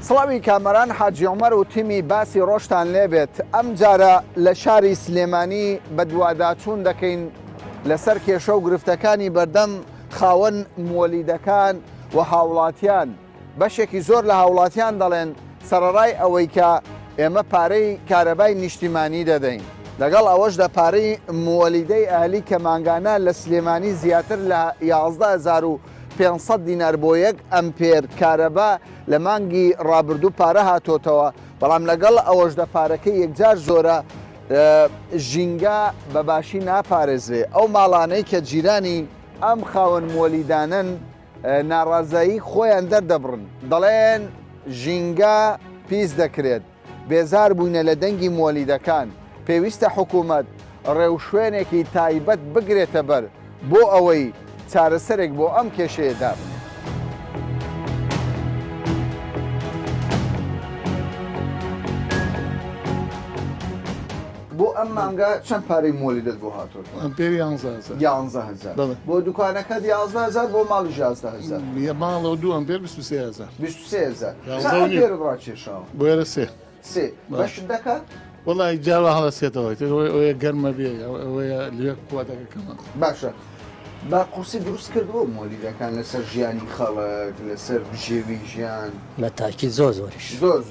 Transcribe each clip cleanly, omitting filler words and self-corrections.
سڵاوی کامەران حاجی عومەر و تیمی باسی ڕۆژتان لێبێت ئەم جارە لە شاری سلێمانی بە دوواداچوون دەکەین لەسەر کێشە و گرفتەکانی بەردەم خاوەن مۆلیدەکان و هاوڵاتیان. بەشێکی زۆر لە هاوڵاتیان دەڵێن سەرەڕای ئەوەی کە ئێمە پارەی کارەبای نیشتیمانی دەدەین، لەگەڵ ئەوەشدا پارەی مۆلیدەی ئالی کە مانگانە لە سلێمانی زیاتر لە 11,500 دینار بۆ 1 ئەمپێر کارەبا لە مانگی ڕابردوو پارە هاتۆتەوە. بەڵام لەگەڵ ئەوەشدا پارەکەی یەکجار زۆرە، ژینگە بەباشی ناپارێزرێ. ئەو ماڵانەی کە جیرانی ئەم خاوەن مۆلیدانن ناڕازایی خۆیان دەردەبڕن، دەڵێن ژینگە پیس دەکرێت، بێزار بووینە لە دەنگی مۆلیدەکان. پێویستە حکوومەت ڕێوشوێنێکی تایبەت بگرێتە بەر بۆ ئەوەی چارەسەرێک بۆ ئەم کێشەیەدا بن. بۆ ئەم مانگە چەند پارەی مۆلیدەت بۆ هاتووە؟ ئەمپێری 11,000. 11,000 بۆ دوکانەکەت 11,000 بۆ ماڵی 11,000. ماڵەوە 2 ئەمپێر 23,000. 23,000 ئەمپێر ڕاکێشاوە بۆ ئێرە سێ بەشت دەکات؟ وەڵی جاوا هەڵەسێتەوەی ئەوەیە گەرمە بێ ئەوەیە لێ کواتەکەکەمان. باشە با قورسی دروست کردەوە مۆلیدەکان لەسەر ژیانی خەڵک، لەسەر بژێوی ژیان بە تاکید زۆریش زۆر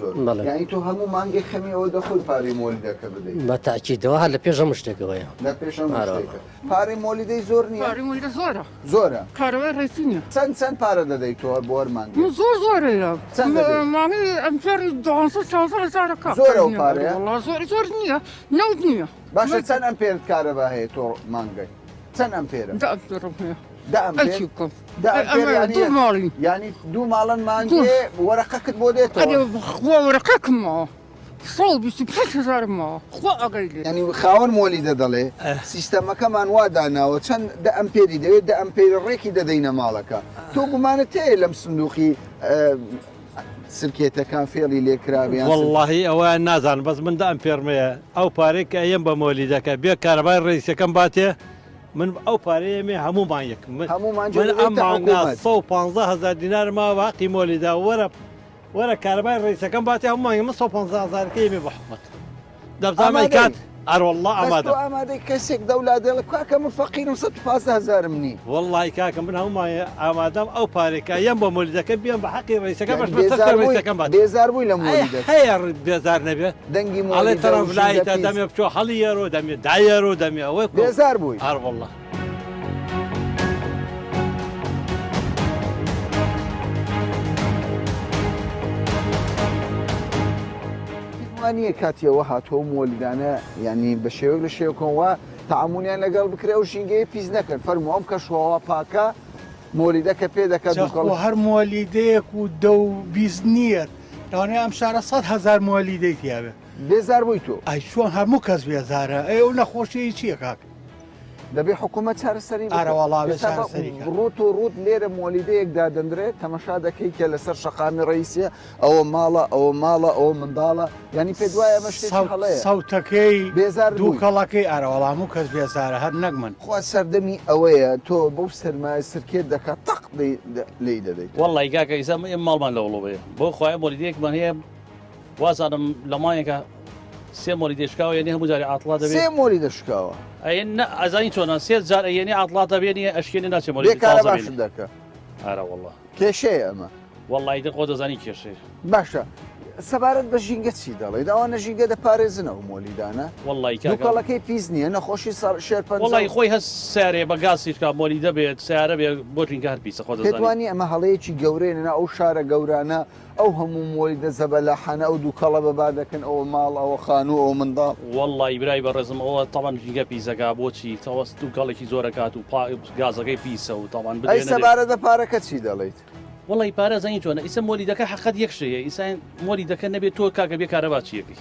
یانی تۆ هەموو مانگی خەمی ئەوە دەخۆی پارەی مۆلیدەکە بدەیت؟ بە تاکیدەوە هەر لە پێش هەموو شتێکەوەیە. لە پێش هەموو شتێکە پارەی مۆلیدەی زۆر نییە؟ پارەی مۆلیدە زۆرە زۆرە کارەبای ڕێسی نییە. چەند پارە دەدەیت تۆ بۆ هەر مانگی؟ زۆرەیە چەند دەدەیت؟ مانگی ئەمپێری 200,000 زۆرە ئەو پارەیە؟ زۆر نییە، نەوت نییە. باشە چەند ئەمپێر کارەبا هەیە تۆ مانگەی؟ چەند ئەمپێرە؟ 10 ئەمپێرم هەیە. 10 ئەمپێر؟ دوو ماڵی یعنی دوو ماڵن مانگێ وەرەقەکت بۆ دێتەوە؟ خوا وەرەقەکمەوە 125,000 خوا ئەگەیدێ. ینی خاوەن مۆلیدە دەڵێ سیستەمەکەمان وا داناوە چەند 10 ئەمپێری دەوێت 10 ئەمپێری ڕێکی دەدەینە ماڵەکە. تۆ گومانت هەیە لەم سندوقی سرکێتەکان فێڵی لێکراویان؟ واللهی ئەوە نازانم، بەس من 10 ئەمپێرمەیە ئەو پارەی کە ئەم بە مۆلیدەکە بێ کارەبای ڕێیسەکەم باتێ من ئەو پارەیەمێ هەمومان یەک من ئەم مانگا 115,000 دینار ما واقی مۆلیدا وەرە کارەبای ڕێیسەکەم باتێ هەمومان من 115,000 بە حکومەت دەبزانمە کات ئەروەڵڵا ئامادە ئامادەی کەسێک دەولا دێڵە کاکە من فەقیرم 115,000 نی. وەڵڵی کاکە من هەمومایە ئامادەم ئەو پارێکە یەم بە مۆلیدەکە بیان بە حەقی ڕێیسەکە بەش ڕێیسەکەم بات. بێزار بووی لە مۆلیدەکە؟ هەیە بێزار نەبێ دەنگی ئەڵێ تەرەفلایتە دەمێ بچۆ هەڵی یەرۆ دەمێ 10 یەرۆ دەمێ ئەوەی بێزار بووی؟ ئەروەڵڵا. نییە کاتیەوە هاتۆ مۆلیدانە ینی بە شێوەیەک لە شێوکەوە تەعامونیان لەگەڵ بکرێ و ژینگەی پیس نەکرد فەرموو ئەم کەشەوە پاکە مۆلیدەکە پێ دەکات هەر مۆلیدەیەک و دە و بیست نییە لەوانەیە ئەم شارە 100,000 مۆلیدەی تیاوێ. بێزار بووی تۆ؟ ئەی چۆن هەموو کەس بێزارە ئەو نەخۆشیی چییە کاک؟ دەبێ حکوومەت چارەسەری ڕوت و ڕوت لێرە مۆلیدەیەک دادەندرێت تەمەشا دەکەی کە لەسەر شەقامی ڕئیسیە ئەوە ماڵە ئەوە منداڵە ینی پێ دوایە مەشتێکی هەڵەیە سەوتەکەی بێزار دوو کەڵەکەی ئەرەوەڵ هەموو کەس بێزارە هەر نەک من. خوا سەردەمی ئەوەیە تۆ بەو سەرمایە سرکێت دەکات تەق لی دەدەیت. وەڵی کاکە ئیسا ماڵمان لەوڵەوەیە بۆ خۆی مۆلیدەیەکمان هەیە وازانم لە مایەکە 3 مۆلیدەشکاوە یعنی هەموو جاری عاتڵا دەبێت. 3 مۆلیدەشکاوە ئەزانی چۆنە 3 جار یعنی عاتڵاتە بێنیە ئەشکێنی ناچێ مۆلیدەکە باش دەکە. ئارە وەڵڵا کێشەیە ئەمە وەڵی خۆ دەزانی کێشەیە. باشە سەبارەت بە ژینگە چی دەڵێت؟ ئەوانە ژینگە دەپارێزنەوە مۆلیدانە؟ وەڵی دووکەڵەکەی پیس نییە نەخۆشی شێرپەنجە. وەڵی خۆی هەست سارێ بە گاسیشکا مۆلیدە بێت سیارە بێ بۆ ژینگە هەر پیسە خۆ دەزانی. پێتوانی ئەمە هەڵەیەکی گەورەیەنە ئەو شارە گەورانە ئەو هەموو مۆلیدە زەبەلاحانە ئەو دووکەڵە بەبا دەکەن ئەوە ماڵ ئەوە خانوو ئەو منداڵ. وەڵی برای بەڕێزم ئەوە تاوان ژینگە پیسەکە بۆچی تەوەست دووکەڵێکی زۆرەکات و گازەکەی پیسە و تاوان ئەی سەبارەت بە پارەکە چی دەڵێیت؟ وڵی پارە زەنی چۆنە ئیسە مۆلیدەکە حەقەت یەکشەیە ئیسان مۆلیدەکە نەبێت تۆ کاکە بێ کارەبا چیەکەی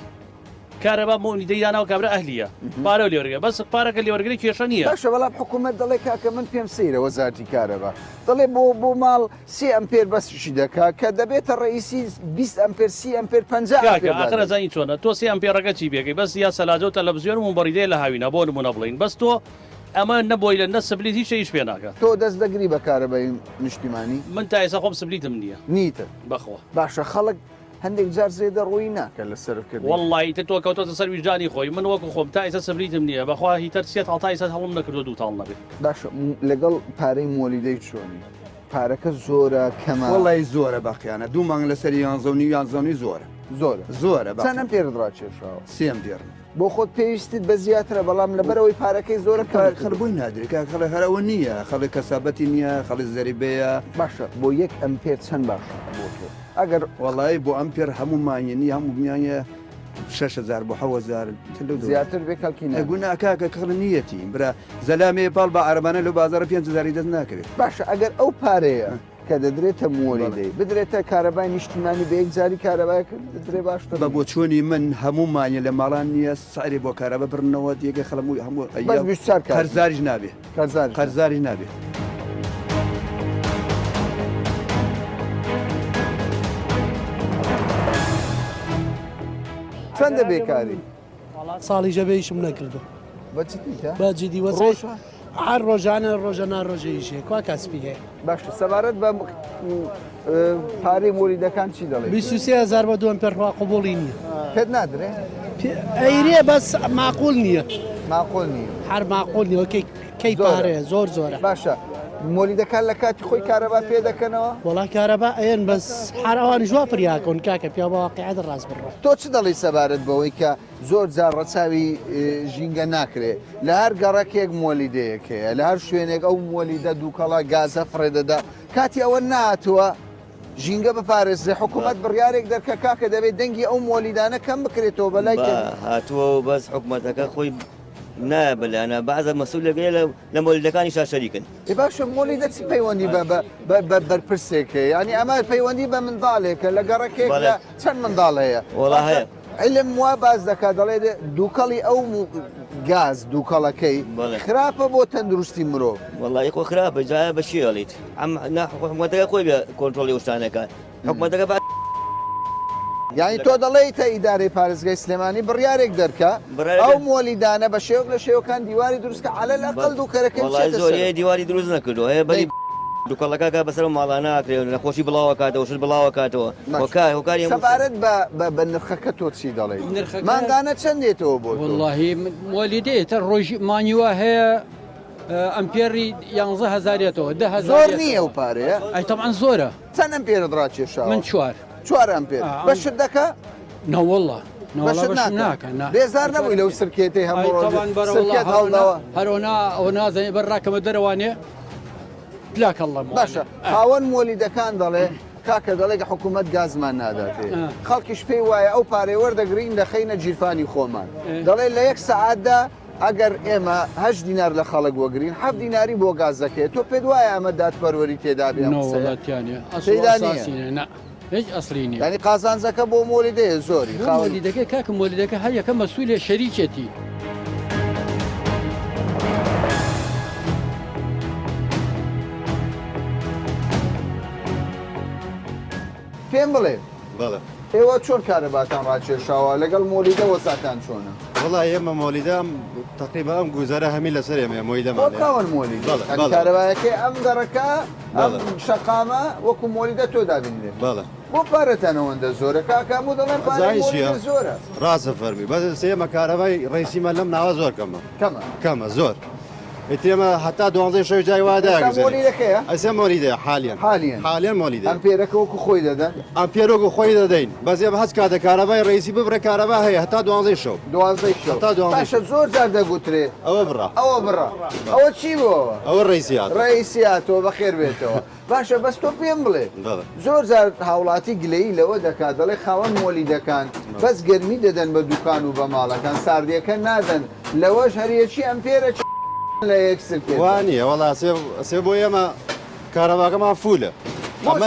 کارەبا مۆلیدەیدانەوە کابرا ئەهلیە پارە لێوەرگە بەس پارەکە لێوەرگری کێشە نییە باشە بەڵام حکوومەت دەڵێ کاکە من پێم سەیرە وەزارەتی کارەبا دەڵێ بۆ ماڵ 3 ئەمپێر بەسشی دەکا کە دەبێتە ڕئیسی 20 ئەمپێر 30 ئەمپێر 50 ئاخرە زانی چۆنە تۆ 3 ئەمپێرەکە چی بێگەی بەس یا سەلاجە و تەلەڤیزیۆن و بەڕیدەیە لە هاوینە بۆ نمونە بڵین بەس تۆ ئەمە نەبۆی لە نە سبلیت هیچ هیچ پێ ناکات تۆ دەست دەگری بە کارەبای نیشتیمانی من تا ئێستا خۆم سبلیتم نییە نیتە بەخۆ باشە خەڵک هەندێک جار زێدە ڕووی ناکە لە سەرکرد وڵی تۆ کەوتۆتە سەر ویژدانی خۆی من وەکو خۆم تا ئێستا سبلیتم نییە بەخوا هیتەر سێت هەڵتا ئێستا هەڵم نەکردو دووتاڵ نەبێت باشە لەگەڵ پارەی مۆلیدەی چۆنی پارەکە زۆرە کەمە وڵی زۆرە بەقییانە دوو مانگ لەسەر یانزەنی زۆرە زۆرە چەند ئەمپێرڕا کێشاوە 3 ئەمپێر بۆ خۆت پێویستیت بە زیاترە بەڵام لەبەرەوەی پارەکەی زۆرە خەڵبووی نادرێت خەڵ هەرەوە نییە خەڵی کەسابەتی نییە خەڵی زەریبەیە باشە بۆ 1 ئەمپێر چەند باشە بۆ تۆ ئەگەر وڵی بۆ ئەمپێر هەموو مانیێنی هەموو بمیانە 6,000 بۆ 7,000 زیاتر بێ کەڵکی نەگونا کاکە کەڵ نیەتی برا زەلامێ پاڵ بە عربانە لە بازارە 5,000 دەست ناکرێت باشە ئەگەر ئەو پارەیە کە دەدرێتە مۆلیدەی بدرێتە کارەبای نیشتیمانی بە یەکجاری کارەبای دەدرێ باشتر بە بۆ چۆنی من هەموو مانیە لە ماڵان نییە ساری بۆ کارەبە برنەوە دیگە خەڵمووی هەموو قەرزاریش نابێ قەرزاریش نابێ چەندە بێکاری ساڵی ژەبەیشم نەکردو بەچیتە بەجددی وەزای هەر ڕۆژانە ڕۆژەنا ڕۆژەیشێ کو کەسپی هەیە باشە سەبارەت بە پارەی مۆلیدەکان چی دەڵێ 23,000 بە 2 ئەمپێرڕوا قوبوڵی نییە پێت نادرێ ئەیرێ بەس ماقول نییە ماقۆل نییە هەر ماقول نیوە کەی پارەیە زۆرە باشە مۆلیدەکان لە کاتی خۆی کارەبا پێ دەکەنەوە وڵا کارەبا ئەیەن بەس هەراوان ژوا پریاکۆن کاکە پیا بە واقعیت ڕاست بڕۆ تۆ چ دەڵی سەبارەت بەوەی کە زۆر جار ڕەچاوی ژینگە ناکرێت لە هەر گەڕەکێک مۆلیدەیەکەیە لە هەر شوێنێک ئەو مۆلیدە دووکەڵا گازە فڕێدەدا کاتی ئەوە ناتوە ژینگە بپارێزرێ حکوومەت بڕیارێک دەرکە کاکە دەبێت دەنگی ئەو مۆلیدانە کەم بکرێتەوە بەلای هاتووە و بەس حکوومەتەکە خۆی نابلانە بەعزە مەسئولەکەی لە مۆلیدەکانی شاشەریکن باشە مۆلیدە چی پەیوەندی بە بەرپرسێکە ینی ئەمە پەیوەندی بە منداڵێکە لە گەڕەکێک لە چەند منداڵ هەیە وڵا هەیە علم وا باز دەکات دەڵێ دووکەڵی ئەو گاز دووکەڵەکەی خراپە بۆ تەندروستی مرۆڤ وڵی خۆ خراپە جایە بە شێڵیت ئەم حکوومەتەکە خۆی بە کۆنتترۆلی شتانەکە حکوومەتەکە یعنی تۆ دەڵێیتە ئیدارەی پارێزگای سلێمانی بڕیارێک دەرکە ئەو مۆلیدانە بە شێوک لە شێوەکان دیواری دروستکە عەلە لەقەڵ دووکەرەکەی زۆریە دیواری دروست نەکردو هەیە بەری دووکەڵەکە بەسەر ماڵانە ناکرێت نەخۆشی بڵاوە کاتەوە شت بڵاوە کاتەوە هۆکاری سەبارەت بە نرخەکە تۆ چی دەڵێ مانگانە چەندێتەوە بۆ والله مۆلیدەیە ڕۆژی مانیوە هەیە ئەمپێری 11,000ەوە 10,000 زۆر نییە و پارەیە ئەی تەمان زۆرە چەند ئەمپێرت ڕاکێشاوە من 4 ئەمپێر بەشت دەکە نەوەڵە بێزار نەبووی لەو سرکێتی هەموو هەڵداوە هەرۆنا ئەو نازانێ بەرڕاکەمە دەرەوانێ پلاکەڵە باشە هاوەن مۆلیدەکان دەڵێ کاکە دەڵێگە حکوومەت گازمان ناداتێ خەڵکیش پێی وایە ئەو پارەی وەردەگرین دەخەینە جیرفانی خۆمان دەڵێ لە 1 سەعاتدا ئەگەر ئێمە 8 دینار لە خەڵک وەگرین 7 دیناری بۆ گاز دەکەێت تۆ پێت وایە ئەمە دادپەروەری تێدا بێت هیچ ئەسلی نیە ینی قازانجەکە بۆ مۆلیدەیە زۆری مۆلیدەکە کاکە مۆلیدەکە هەر یەکە مەسئولێ شەریکێتی پێم بڵێ ئێوە چۆن کارەباتان ڕاکێشاوە لەگەڵ مۆلیدە وەساتان چۆنە وڵای ئێمە مۆلیدەم تقریبا ئەم گوزارە هەمی لەسەر ئێمە مۆلیدەمان کاوەن مۆلید کارەبایەکەی ئەم گەڕەکە ئەم شەقامە وەکو مۆلیدە تۆ دابینێت بۆ پارەتانەوەندە زۆرە کاکەمو دەڵێن زۆرە ڕاستە فەرمی بەس ئێمە کارەبای ڕێسیمە لەم ناوە زۆر کەمە زۆر ئێمە هەتا 12 شەو جای واداگەکەیە ئەسێ مۆلیدە حالیان مۆلیدە ئەمپێرەکە وەکو خۆی دەدەن ئەمپێرۆک خۆی دەدەین بەس ئێمە هەست کاتە کارەبای ڕێسی ببرە کارەبا هەیە هەتا 12 شەو باشە زۆر جار دەگوترێ ئەوە بڕە ئەوە چی بۆەوە ئەوە ڕئیسیاتەوە بەخێر بێتەوە باشە بەس تۆ پێم بڵێ زۆر جار هاوڵاتی گلەیی لەوە دەکات دەڵێ خاوەن مۆلیدەکان بەس گەرمی دەدەن بە دوکان و بە ماڵەکان ساردیەکە نادەن لەوەش هەریەکی ئەمپێرە لە یەکسرکێت وانە وەڵا سێ بۆ ئێمە کارەباکەمان فولە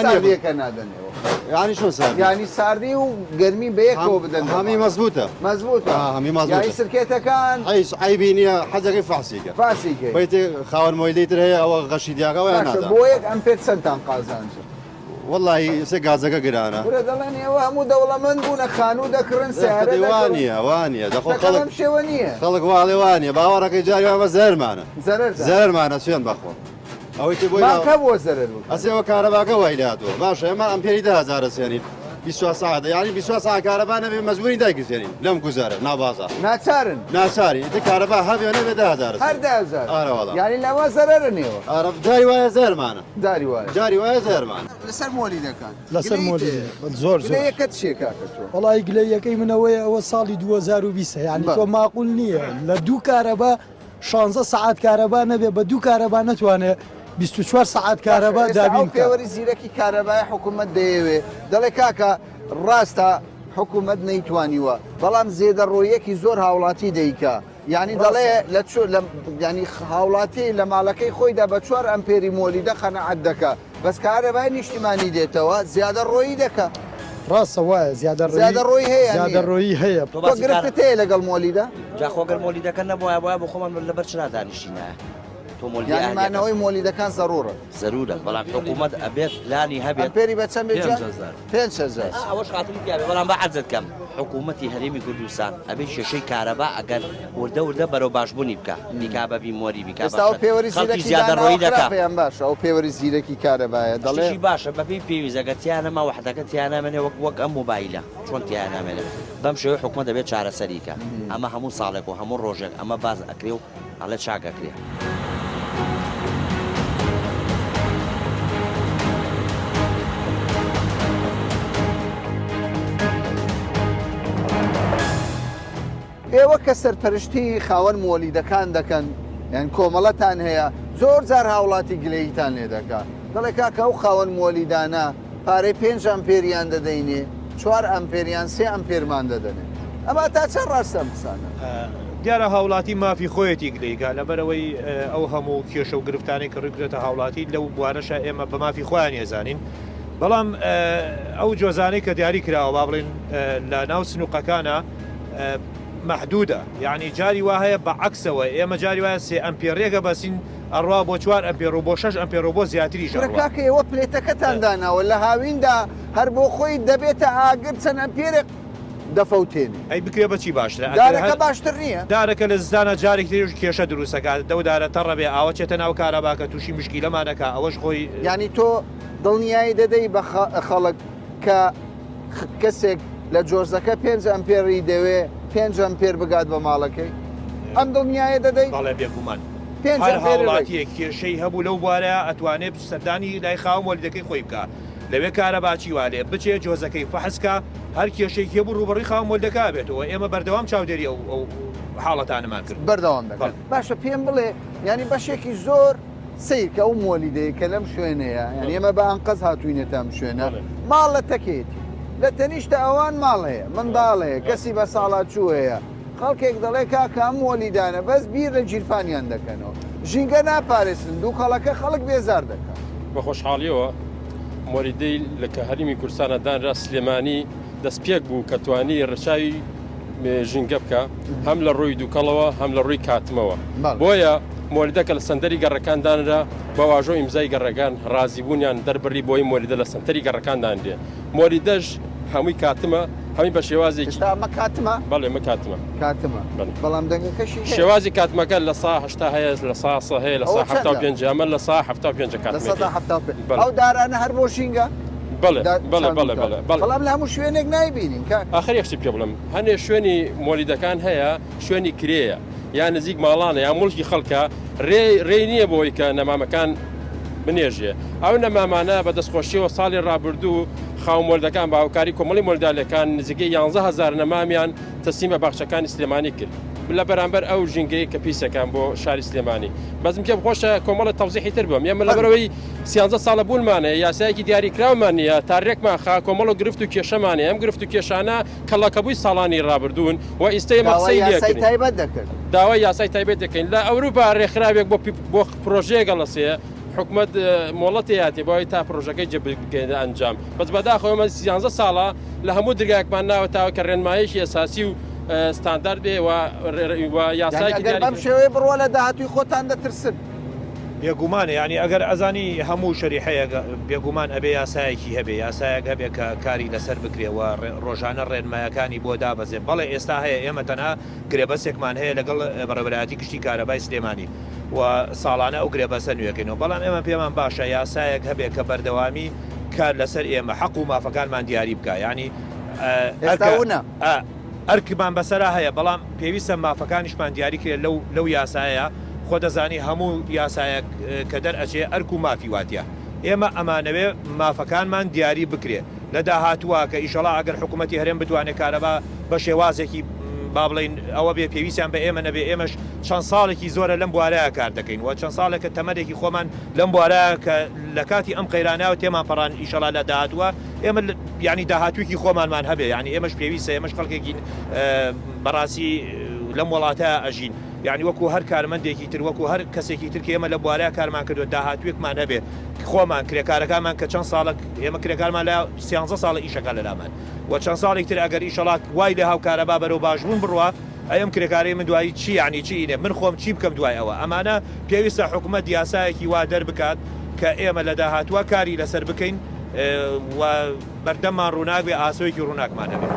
ساردیەکە نادەنێەوە يعني شو ساردي؟ يعني ساردي وقرمي بيكو بدن همي مزبوطة مزبوطة همي مزبوطة يعني سركيتها كان عيبيني حاجة غير فاسيكة فاسيكة بيتي خاون مويليتر هي أو غشي دياغا وين هذا بويك أمبير سنتان قازانج والله سقازقة قرانا ورد الله وهمو دولة من بونا خانو دكرن سعر وانية دخل خلق شوانية خلق والي وانية باورك يجاري وما زهر معنا زهر معنا شون بخو أو يتبوي ما كبو زرر أسيو كهرباء ويلاتو ماشي ما أمبيري ده هزار سنين 20 ساعة يعني 20 ساعة كهرباء أنا مزبورين دايك سنين لم كزارة نابازا ناساري أنت كهرباء هذي أنا بدها هزار هر ده هزار والله يعني لا زررني عرف جاري ويا زهر معنا جاري ويا زهر معنا لسر مولده كان لسر مولده زور ليه كتشي كاكتو والله قليا كي من هو صالي 2020 يعني تو معقول نية لدو كهرباء 16 ساعات كهرباء نبي بدو كهرباء نتوانه 24 ساعات كهرباء دابين كا پێوەری زیرەکی کارەبای حکوومەت دەیەوێ دەڵێ کاکە ڕاستە حکوومەت نەیتوانیوە بەڵام زێدەڕۆیەکی زۆر هاوڵاتی دەیکا یعنی دەڵێ ینی هاوڵاتی لە ماڵەکەی خۆیدا بە 4 ئەمپێری مۆلیدە قەنەعەت دەکا بەس کارەبای نیشتیمانی دێتەوە زیادەڕۆیی دەکا ڕاستە وایە زیادەڕۆیی هەیە زیادەڕۆیی هەیە تۆ گرفتت هەیە لەگەڵ مۆلیدە جاخۆگەر مۆلیدەکە نەبووە بۆ خۆمان لەبەر چ نادانیشینە يعني معنەوەی مۆلیدەکان زەرورە بەڵام حکوومەت ئەبێت پلانی هەبێت پێری بە چەند 5,000 ئەوەش خاتمی پیاوێ بەڵام بە عەرزت کەم حکوومەتی هەرێمی کوردستان ئەبێ شێشەی کارەبا ئەگەر وردە بەرەو باشبوونی بکە دیکا بە بیمۆری بیکا خەڵکی زیادەڕۆیی دەکات پێیان باشە ئەو پێوەری زیرەکی کارەبایە دەڵێ باشە بەپێی پێویستەکە تیانەما وحدەکە تیانامێنێ وەک ئەم موبایلە چۆن تیانامێنێ بەم شێوەیە حکوومەت دەبێت چارەسەریکە ئەمە هەموو ساڵێک و هەموو ڕۆژێک ئەمە باز ئەکرێ و ئەڵێ چاکەکرێ ئێوە کە سەرپەرشتی خاوەن مۆلیدەکان دەکەن یان کۆمەڵەتان هەیە زۆر جار هاوڵاتی گلەییتان لێ دەکات دەڵێ کاکە ئەو خاوەن مۆلیدانە پارەی 5 ئەمپێریان دەدەینێ 4 ئەمپێریان 3 ئەمپێرمان دەدەنێ ئەمە تا چەند ڕاستە بسانە دیارە هاوڵاتی مافی خۆیەتی گلەیگا لەبەرەوەی ئەو هەموو کێشە و گرفتانی کە ڕوویکرێتە هاوڵاتی لەو بوارەشە ئێمە بە مافی خۆیان ێزانین بەڵام ئەو جۆزانەی کە دیاری کراوە با بڵێن لە ناو سنووقەکانە محدودە یعنی جاری وا هەیە بە عەکسەوە ئێمە جاری وایە 3 ئەمپێرێکە بەسین ئەڕوا بۆ 4 ئەمپێر و بۆ 6 ئەمپێر و بۆ زیاتریش کاکە ئێوە پلێتەکەتان داناوە لە هاویندا هەر بۆ خۆی دەبێتە ئاگر چەند ئەمپێرێک دەفەوتێنێ ئەی بکرێ بەچی باشترە دارەکە باشتر نییە دارەکە لە زانە جارێک تێژ کێشە دروستەکات دەودارە تەڕەبێ ئاوە چێتە ناو کارەباکە تووشی مشکیلەمانەکە ئەوەش خۆی ینی تۆ دڵنیایی دەدەی بە خەڵک کە کەسێک لە جۆزەکە 5 ئەمپێری دەوێ 5 ئەمپێر بگات بە ماڵەکەی ئەم دڵنیایە دەدەی بەڵێ بێگومان هەر هاوڵاتیەک کێشەی هەبوو لەو بوارە ئەتوانێت سەردانی لای خاوەن مۆلیدەکەی خۆی بکە لەوێ کارەباچی والێ بچێ جۆزەکەی فەحسکە هەر کێشەیەکی هەبوو ڕوبەڕی خاوەن مۆلیدەکە بێتەوە ئێمە بەردەوام چاودێری ئەو حاڵەتانەمان کرد بەردەوام دەکەن باشە پێم بڵێ ینی بەشێکی زۆر سیرکە ئەو مۆلیدەیە کە لەم شوێنەیە یعنی ئێمە بە ئەنقەز هاتووینێتە ئەم شوێنە ماڵ لە تەکێتی لە تەنیشتە ئەوان ماڵ هەیە منداڵەیە کەسی بە ساڵاتچوو هەیە خەڵکێک دەڵێ کاکە ئەم مۆلیدانە بەس بیر لە جیرفانیان دەکەنەوە ژینگە ناپارێزن دوو کەڵەکە خەڵک بێزار دەکەن بە خۆشحاڵیەوە مۆلیدەی لە کە هەرمی کوردستانە دانرا سلێمانی دەستپێک بوو کە توانی ڕەچاوی ژینگە بکە هەم لە ڕووی دووکەڵەوە هەم لە ڕووی کاتمەوە بۆیە مۆلیدەکە لە سەندەری گەڕەکان دانرا بە واژۆ ئیمزای گەڕەکان ڕازیبوونیان دەربڕی بۆی مۆلیدە لە سەنتەری گەڕەکاندان دێ مۆلیدەش هەمووی کاتمە هەمی بە شێوازێکی کاتمە بەڵێ مە کاتمە بەڵام دەنگەکەشی شێوازی کاتمەکە لە سا هەشتا هەیە لە سا هەیە لە سا هەفتا و پێنج ئەمە لە سا هەفتا و پێنج ئەو دارانە هەر بۆ ژینگە بەڵام لە هەموو شوێنێک نایبینین ئاخر یەخشی پێ بڵم هەنێ شوێنی مۆلیدەکان هەیە شوێنی کرێیە یان نزیک ماڵانە یان مڵکی خەڵکە ڕێ نییە بۆی کە نەمامەکان بنێژێ ئەو نەمامانە بە دەستخۆشیەوە ساڵی ڕابردوو خاوەن مۆلیدەکان باوکاری کۆمەڵی مۆلیدالەکان نزیکەی 11,000 نەمامیان تەسلیمە باخچەکانی سلێمانی کرد لە بەرامبەر ئەو ژینگەی کە پیسەکان بۆ شاری سلێمانی بەزم پێ بخۆشە کۆمەڵە تەوزیحی تر بم ئێمە لەبەرەوەی 13 ساڵە بوونمانە یاسایەکی دیاریکراومان نیە تارێکمان خا کۆمەڵ و گرفت و کێشەمانێ ئەم گرفت و کێشانە کەڵەکەبووی ساڵانی ڕابردوون و ئیستەی مەقسەی تایبەت دەکرد داوای یاسای تایبەت دەکەین لە ئەوروپا ڕێکخراوێک بۆ پرۆژەیە گەڵەسەیە حکومت مۆڵەتیاتی بۆی تا پرۆژەکەی جێبگەێنە ئەنجام بەس بەداخەوە ئێمە 13 ساڵە لە هەموو دەرگاکمان ناوەتاوە کە ڕێنمایشی ئەساسی و ستاندارد بێ و یاسایکی بەم شێوەیە بڕوە لە داهاتووی خۆتان دەترسن بێگومانە ینی ئەگەر ئەزانی هەموو شەریحەیە بێگومان ئەبێ یاسایەکی هەبێ یاسایەک هەبێ کە کاری لەسەر بکرێەوە ڕۆژانە ڕێنمایەکانی بۆ دابەزێ بەڵێ ئێستا هەیە ئێمە تەنها گرێبەسێکمان هەیە لەگەڵ بەڕێوەبەتی گشتی کارەبای سلێمانی و ساڵانە ئەو گرێبەسە نوێەکەینەوە بەڵام ئێمە پێمان باشە یاسایەک هەبێ کە بەردەوامی کار لەسەر ئێمە حەق و مافەکانمان دیاری بکە ینی ئەرکمان بەسەرا هەیە بەڵام پێویستە مافەکانیشمان دیاری کرێت لەو یاسایە خۆ دەزانی هەموو یاسایەک کە دەرئەچێ ئەرک و مافی واتە ئێمە ئەمانەوێ مافەکانمان دیاری بکرێت لە داهاتووە کە ئیشەڵا ئەگەر حکوومەتی هەرێم بتوانێت کارەبا بە شێوازێکی با بڵین ئەوە بێ پێویستیان بە ئێمە نەبێ ئێمەش چەند ساڵێکی زۆرە لەم بوارەیە کار دەکەین و چەند ساڵێکە تەمەێکی خۆمان لەم بوارەیە کە لە کاتی ئەم قەیراناوە تێمان پەڕان ئیشەڵا لە داهاتووە ئێمە ینی داهاتووکی خۆمانمان هەبێ ینی ئێمەش پێویستە ئێمەش خەڵکێکی بەڕاستی لەم وڵاتە ئەژین یعنی وەکو هەر کارمەندێکی تر وەکو هەر کەسێکی تر ئێمە لە بوارەیە کارمان کردو داهاتوێکمان هەبێ خۆمان کرێکارەکانمان کە چەند ساڵک ئێمە کرێکارمان لە 13 ساڵە ئیشەکە لەلامان و چەند ساڵێک تر ئەگەر ئیشەڵات وای لە هاوکارەبا بەرەو باشبوون بڕوە ئەم کرێکاری من دوایی چی ینی چینێ من خۆم چی بکەم دوای ئەوە ئەمانە پێویستە حکوومەت یاسایەکی وا دەربکات کە ئێمە لە داهاتوە کاری لەسەر بکەین و بەردەممان ڕووناک بێ ئاسۆیەکی ڕووناکمان هەبێت.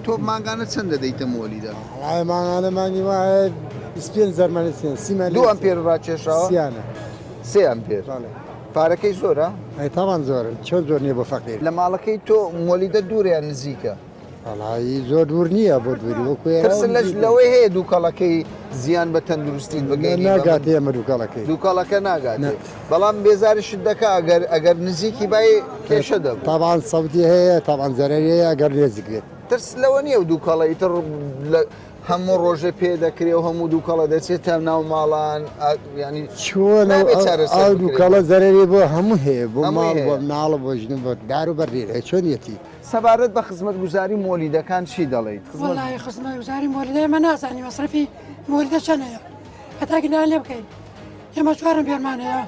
تۆ ماگانە چەند دەدەیتە مۆلیدا؟ ماگانە مانگی وایە 25 زەرمانە سیمان 2 ئەمپێر ڕاکێشەوە؟ سیانە 3 ئەمپێر پارەکەی زۆرە؟ تاوان زۆر چۆن زۆر نییە بۆ فەقیر لە ماڵەکەی تۆ مۆلیدە دووریان نزیکە؟ وەڵایی زۆر دوور نییە بۆ دووری وەکوێ لەوەی هەیە دووکەڵەکەی زیان بە تەندروستین بگەین ناگات ئێمە دووکەڵەکەی دووکەڵەکە ناگات بەڵام بێزاریشت دەکە ئەگەر نزیکی بای کێشە دەبێت تاوان سەودی هەیە تاوان زەرەریەیە ئەگەر نێزیک بێت ترس لەوە نییە و دووکەڵی تر هەموو ڕۆژە پێ دەکرێ و هەموو دووکەڵە دەچێتە ناو ماڵان ینی چۆن ئەو دووکەڵە زەرەری بۆ هەموو هەیە بۆ ماڵ بۆ ناڵە بۆ ژن بۆ دار و بەڕێرە چۆنیەتی سەبارەت بە خزمەت گوزاری مۆلیدەکان چی دەڵێیت؟ وەڵای خزمەت گوزاری مۆلیدە ئێمە نازانی مەسرفی مۆلیدە چەندەیە هەتاگیان لێ بکەین ئێمە چوارم پێرمانەیە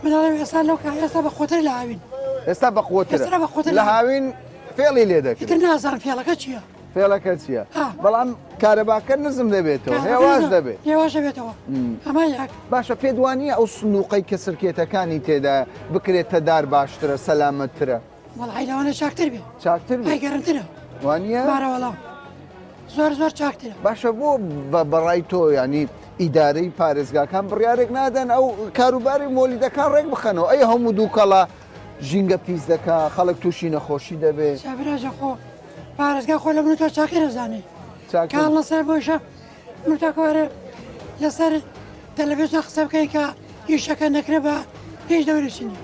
مناڵێ ئێستا لەو ئێستا بە خۆتر لە هاوین ئێستا بە خۆتر لە هاوین فێڵی لێ دەکەیت تر نازان فێڵەکە چییە؟ فێڵەکە چییە؟ بەڵام کارەباکە نزم دەبێتەوە هێواش دەبێت هێواش دەبێتەوە ئەمە یاک باشە پێت وانە ئەو سنووقەی کە سرکێتەکانی تێدا بکرێتە دار باشترە سەلامەتترە وەڵای لەوانە چاکتر بێ چاکتر بێ گەرمترە وانە بارەوەڵام زۆر چاکترە باشە بۆ بەڕای تۆ ینی ئیدارەی پارێزگاکان بڕیارێک نادەن ئەو کاروباری مۆلیدەکان ڕێک بخەنەوە ئەی هەموو دووکەڵە ژینگە پیس دەکا خەڵک تووشی نەخۆشی دەبێت چابراژە خۆ پارێزگا خۆ لە من تۆ چاکی نەزانێ کاڵ لەسەر بۆشە منتاکوارە لەسەر تەلەڤیزۆن قسە بکەین کە ئیشەکە نەکرێ بە هیچ دەوریشی نیە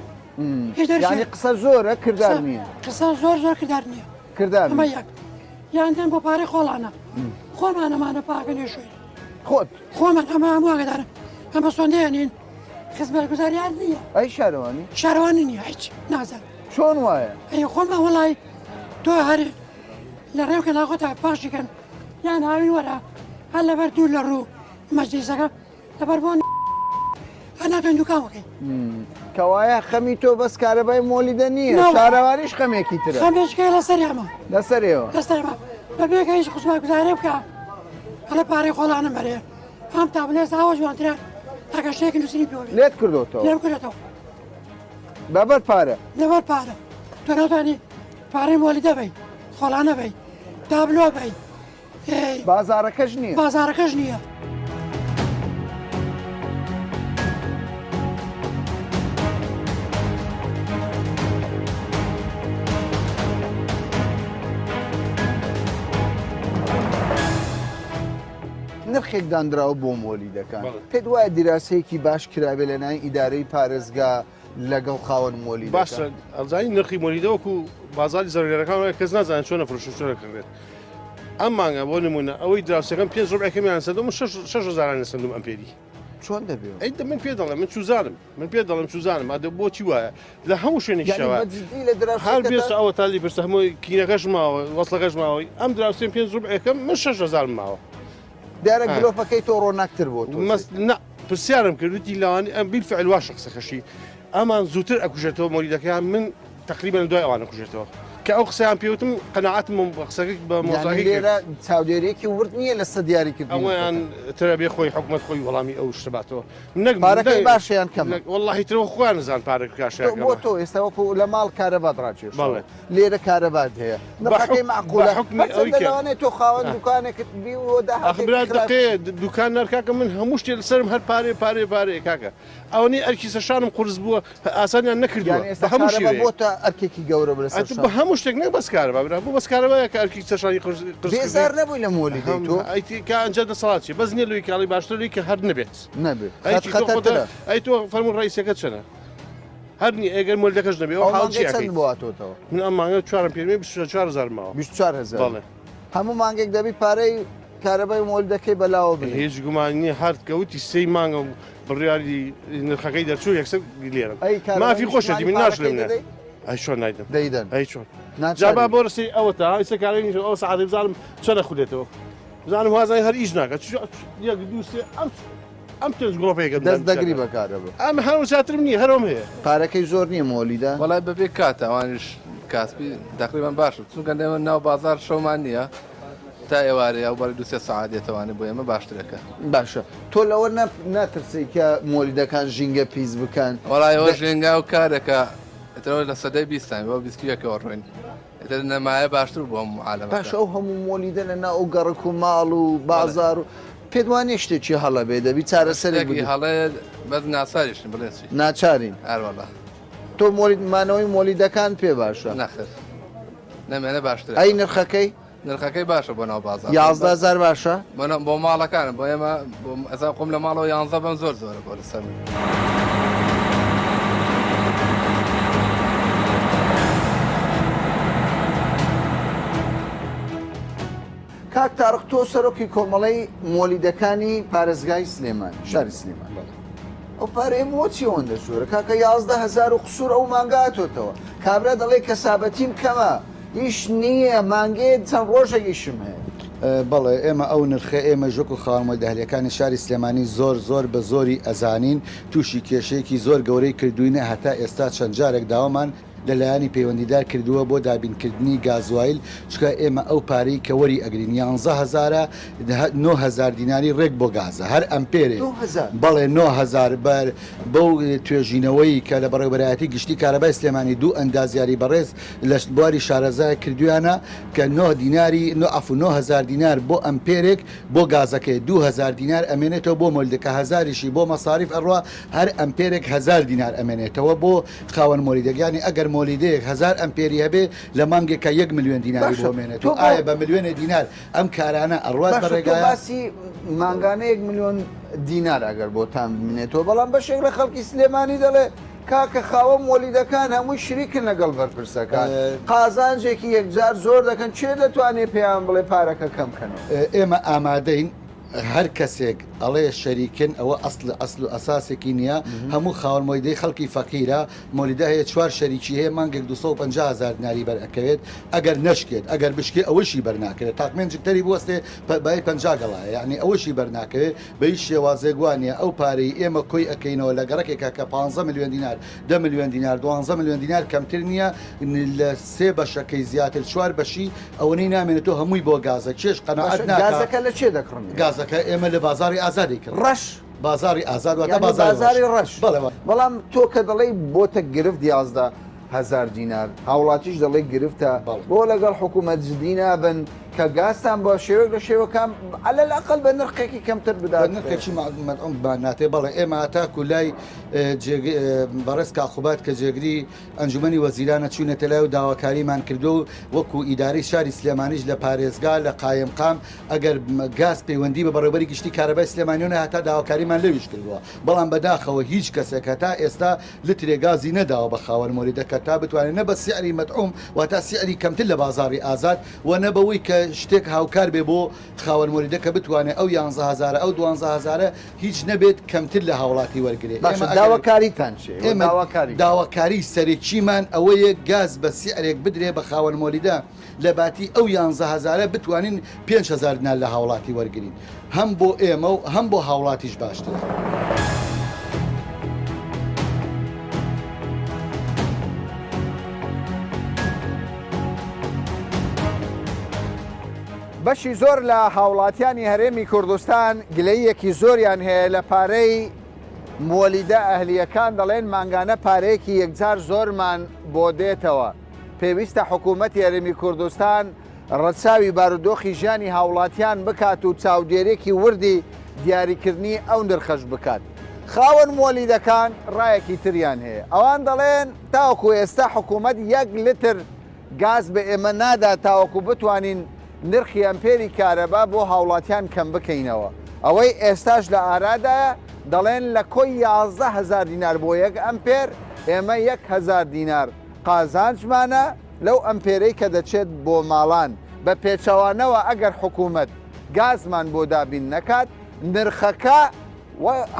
ینی قسە زۆرە کردار نییە قسە زۆر کردار نییە کردار ئەمە یەک یاندێن بۆ پارەی خۆڵانە خۆمانەمانە پاکە لێ شوێن خۆت خۆمان ئەمە هەموو ئاگدارم ئەمە سۆندەیانین خزمەت گوزاریان نییە ئەی شارەوانی شارەوانی نییە هیچ نازانم چۆن وایە ئەی خۆمە وەڵای تۆ هەر لە ڕێوکە لاخۆتا پاشیکەن یان هاوین وەرە هەر لەبەر دوور لە ڕوو مەجلیسەکە لەبەر بۆ هەناتوێن دووکاوەکەی کەوایە خەمی تۆ بەس کارەبای مۆلیدە نییە شارەوانیش خەمێکی ترە خەمێشکە لەسەری ئەمە لەسەرەوە لەسەرمە بەبێکە هیچ خزمەت گوزارێ بکە هەڵە پارەی خۆڵانم بەرێ ئەم تابلێت ئاوە جوانترە تاکە شتێکی نووسنی پێ لێت کردوتەوە لێم کردێتەوە بەبەر پارە لەبەر پارە تۆ ناتوانانی پارەی مۆلیدە بی خۆڵانە بی تابلۆ بی بازارەکەش نییە بازارەکەش نییە نرخێک دانراوە بۆ مۆلیدەکان پێت وایە دیراسەیەکی باش کرابێ لە نای ئیدارەی پارێزگا لەگەڵ خاوەن مۆلی باشە ئەزانی نرخی مۆلیدەوەکو بازاری زەرێرەکان کەس نازانێت چۆنە فرۆشتۆرە کردێت ئەم مانگە بۆ نمونە ئەوەی دراوسەکەم 5 ڕۆبعەکەمیان سەدەم 6 زارانە سندوم ئەمپێری چۆن دەبێت ئەیدە من پێ دەڵێ من سوزانم من پێ دەڵم سوزانم ئەدە بۆچی وایە لە هەموو شوێنێکیشەوە هەر بێت ئەوە تا لیبرسە هەمووی کینەکەش ماوە وەسڵەکەش ماوەی ئەم دراوسێن 5 ڕوبعەکەم من 6,000 ماوە دیارە گرۆپەکەی تۆ ڕۆناکتر بۆ پرسیارم کردوتی لەوانی ئەم بیلفعل وا شخصەکەشی ئەمان زووتر ئەکوژێتەوە مۆلیدەکەیان من تقریبا دوای ئەوانە کوژێتەوە کە ئەو قسەیان پێوتم قەنەعەتم قسەکە بە مۆزاقی لێرە چاودێریەکی ورد نییە لەسەر دیاریکردن ئەویان ترە بێ خۆی حکومت خۆی وەڵامی ئەو شتباتەوە پارەکەی باشیان کەم وەڵڵاهی ترەوە خۆیان نزان پارێک کاشە بۆ تۆ ئێستا وەکو لە ماڵ کارەبات ڕاکێش لێرە کارەبات هەیە نەخەکەی معقولە حکومی تۆ خاوەن دوکانێکت بیوە دقەیە دوکان نەرکاکە من هەموو شتێ لەسرم هەر پارێ کاکە ئەوەی ئەرکی سەشانم قورس بووە ئاسانیان نەکردووە بە هەموو شێوەیە بۆتە ئەرکێکی گەورە بەسەر بە هەموو شتێک نەک بەسکارە بابرا بۆ بەسکارەوەیە کە ئەرکی سەشانی بێزار نەبووی لە مۆلی تۆ کە ئەنجە دەسەڵاتی بەس نیە لەوەی کاڵی باشتری کە هەر نەبێت ئەی تۆ فەرمون ڕئیسەکەت چەنە هەر ئەگەر مۆلدەکەش نەبێ ئەو حاڵچی بواتەوە من ئەم مانگە چوارم پێرمێ 24,000 ماوە 24,000 هەموو مانگێک دەبی پارەی کارەبای مۆلدەکەی بەلاوە بێ هیچ گومانی هەرد کەوتی سەی مانگە و بڕیاری نرخەکەی دەرچوو یەکسەر لێرم مافی خۆشەتی من ناشلم نێ ئەی چۆن نایدەم دەیدەن ئەی چۆن جابا بۆ ڕستی ئەوە تا ئەوسە کارێکی ئەو سەعادی بزانم چەنە خولێتەوە بزانم وازای هەر ئیش ناکات یەک دوو سێ ئەم تێز گڵۆپەیەکە دەست دەگری بەکارەبە ئەم هەرو زیاترم نییە هەرۆم هەیە پارەکەی زۆر نییە مۆلیدا وڵای بەبێ کاتە ئەوانش کاسبی دەقریبان باشە چونکە ئێمە ناو بازار شەومان نییە تا ئێوارەیە و بەڵی دوسێ سەعادێتەوانێ بۆ ئێمە باشترەکە باشە تۆ لەوە ناترسی کە مۆلیدەکان ژینگە پیس بکەن وڵای ئەوە ژێنگا و کارەکە ئەتەوە لە سەدەی 20 بۆ 21ەوە ڕوین ئێتر نەمایە باشتر بۆ هەموو عالەمە باش ئەو هەموو مۆلیدە لە ناو گەڕک و ماڵ و بازار و پێت وانێ شتێکی هەڵە بێ دەبی چارەسەرێکی هەڵەیە بەس ناساریشن بڵێسی ناچارین هەروەڵا تۆ مانەوەی مۆلیدەکان پێ باشە نەخر نەمێنە باشتر ئەی نرخەکەی نرخەکەی باشە بۆ ناو بازار 11,000 باشە بۆ ماڵەکانم بۆ ئێمە ئەزا قۆم لە ماڵەوە 11 بەم زۆر زۆرە بۆ لەسەر کاک تارق تۆ سەرۆکی کۆمەڵەی مۆلیدەکانی پارێزگای سلێمان شاری سلێمان ئەو پارەی مۆچی ئەوەندە زۆرە کاکە 11,000 و قسوور ئەو مانگاتۆتەوە کابرا دەڵێ کەسابەتیم کەمە هیچ نییە مانگێ چەند ڕۆژێکیشم هەیە بەڵێ ئێمە ئەو نرخە ئێمە ژوک و خاوەنمەی دەهلەکانی شاری سلێمانی زۆر بە زۆری ئەزانین تووشی کێشەیەکی زۆر گەورەی کردوینە هەتا ئێستا چەند جارێک داوامان لەلایانی پەیوەندیدار کردووە بۆ دابینکردنی گازوایل چکە ئێمە ئەو پارەی کە وەری ئەگرین 11,000 9,000 دیناری ڕێک بۆ گازە هەر ئەمپێرێ بەڵێ 9,000 بەر بەو توێژینەوەی کە لە بەڕێوەبەرایەتی گشتی کارەبای سلێمانی دوو ئەندازیاری بەڕێز لە بواری شارەزای کردویانە کە 9 دیناری 9,000 دینار بۆ ئەمپێرێک بۆ گازەکەی 2,000 دینار ئەمێنێتەوە بۆ مۆلدەکە 1000یشی بۆ مەساریف ئەڕوا هەر ئەمپێرێک 1000 دینار ئەمێنێتەوە بۆ خاوەن مۆلیدەکانی ئەگەر مۆلیدەیەک 1000 ئەمپێری هەبێ لە مانگێکە 1 ملیۆن دیناری بۆ مێنێت و ئایا بە ملیۆنە دینار ئەم کارانە ئەڕوات بەڕێگای باسی مانگانە 1 ملیۆن دینار ئەگەر بۆ تام بمێنێتەوە بەڵام بەشێک لە خەڵکی سلێمانی دەڵێ کاکە خاوە مۆلیدەکان هەمووی شریکن لەگەڵ بەرپرسەکان قازانجێکی یەکجار زۆر دەکەن چێ دەتوانێت پێیان بڵێ پارەکە کەم بکەن ئێمە ئامادەین هەر کەسێک ئەڵێ شەریکن ئەوە ئەسڵ و ئەساسێکی نییە هەموو خاوەنمۆیدەی خەڵکی فەقیرە مۆلیدا هەیە 4 شەریکی هەیە مانگێک 250,000 دیناری بەرئەکەوێت ئەگەر نەشکێت ئەگەر بشکێ ئەوەشی بەرناکرێت تاقمێنجکتەری بوەستێ بای 50 گەڵایە یعنی ئەوەشی بەرناکەوێت بە هیچ شێوازێک وانە ئەو پارەی ئێمە کۆی ئەەکەینەوە لە گەڕێکێکە کە 15 ملیۆن دینار 10 ملیۆن دینار 12 ملیۆن دینار کەمتر نییە لە 3 بەشەکەی زیاتر 4 بەشی ئەوەی نامێنێتەوە هەمووی بۆ گازە چێش قەنەعەت گازەکە لە چێ دەکڕن گازەکە ئێمە لە بازاری ئازادی کرد ڕەش بازاری ئازاد بازاری ڕەش بەڵام تۆ کە دەڵێ بۆتە گرفت 11,000 دینار هاوڵاتیش دەڵێ گرفتە بۆ لەگەڵ حکوومەت جدی نابن کە گاستان بە شێوەک لە شێوەکان على الأقل بە نرخێکی کەمتر بدات نرخێکی ناتێ بەڵێ ئێمە تاکو لای بەڕێز کاخوبات کە جێگری ئەنجومەنی وەزیرانە چوونەتە لای و داواکاریمان کردو وەکو ئیداری شاری سلێمانیش لە پارێزگا لە قایمقام ئەگەر گاز پەیوەندی بە بەڕێوەبەری گشتی کارەبای سلێمانیۆنە هەتا داواکاریمان لەویش کردووە بەڵام بەداخەوە هیچ کەسێک هەتا ئێستا لترێ گازی نەداوە بە خاوەن مۆلیدەکە تا بتوانێت نە بە سیعری مەدعوم و تا سیعری کەمتر لە بازاری ئازاد و نەبەوەی کە شتێک هاوکار بێ بۆ خاوەن مۆلیدەکە بتوانێت ئەو 11,000 ئەو 12,000 هیچ نەبێت کەمتر لە هاوڵاتی وەرگێ. داواکاریتان ئێمە داواکاری سەرێکیمان ئەوەیە گاز بە سیعرێک بدرێ بە خاوەن مۆلیدە لە باتی ئەو 11,000 بتوانین 5,000 دینار لە هاوڵاتی وەرگین هەم بۆ ئێمە و هەم بۆ هاوڵاتیش باشتر. بەشی زۆر لە هاوڵاتیانی هەرێمی کوردستان گلەیەکی زۆریان هەیە لە پارەی مۆلیدە ئەهلیەکان دەڵێن مانگانە پارەیەکی یەکجار زۆرمان بۆ دێتەوە. پێویستە حکوومەتی هەرێمی کوردستان ڕەچاوی بارودۆخی ژیانی هاوڵاتیان بکات و چاودێرێکی وردی دیاریکردنی ئەو نرخەش بکات. خاوەن مۆلیدەکان ڕایەکی تریان هەیە. ئەوان دەڵێن تاوەکو ئێستا حکوومەت 1 لتر گاز بە ئێمە نادا تاوەکو بتوانین نرخی ئەمپێری کارەبا بۆ هاوڵاتیان کەم بکەینەوە. ئەوەی ئێستاش لە ئارادایە دەڵێن لە کۆی 11,000 دینار بۆ 1 ئەمپێر ئێمە 1,000 دینار قازانجمانە لەو ئەمپێرەی کە دەچێت بۆ ماڵان بە پێچەوانەوە ئەگەر حکوومەت گازمان بۆ دابین نەکات نرخەکە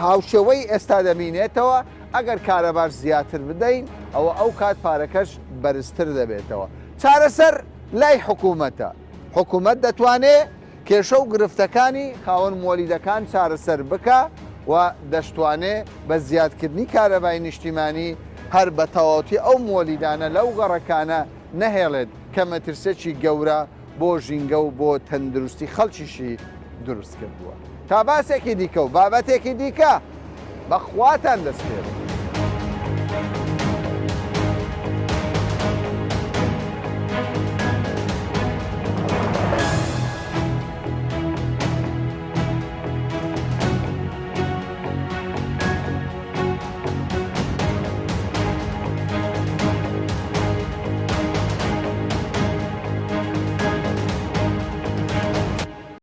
هاوشێوەی ئێستا دەمینێتەوە ئەگەر کارەباش زیاتر بدەین ئەوە ئەو کات پارەکەش بەرزتر دەبێتەوە. چارەسەر لای حکوومەتە. حکوومەت دەتوانێت کێشە و گرفتەکانی خاوەن مۆلیدەکان چارەسەر بکە و دەشتوانێت بە زیادکردنی کارەبای نیشتیمانی هەر بە تەواوەتی ئەو مۆلیدانە لەو گەڕەکانە نەهێڵێت کە مەترسێکی گەورە بۆ ژینگە و بۆ تەندروستی خەڵکیشی دروست کردووە. تا باسێکی دیکە و بابەتێکی دیکە بەخواتان دەستێت.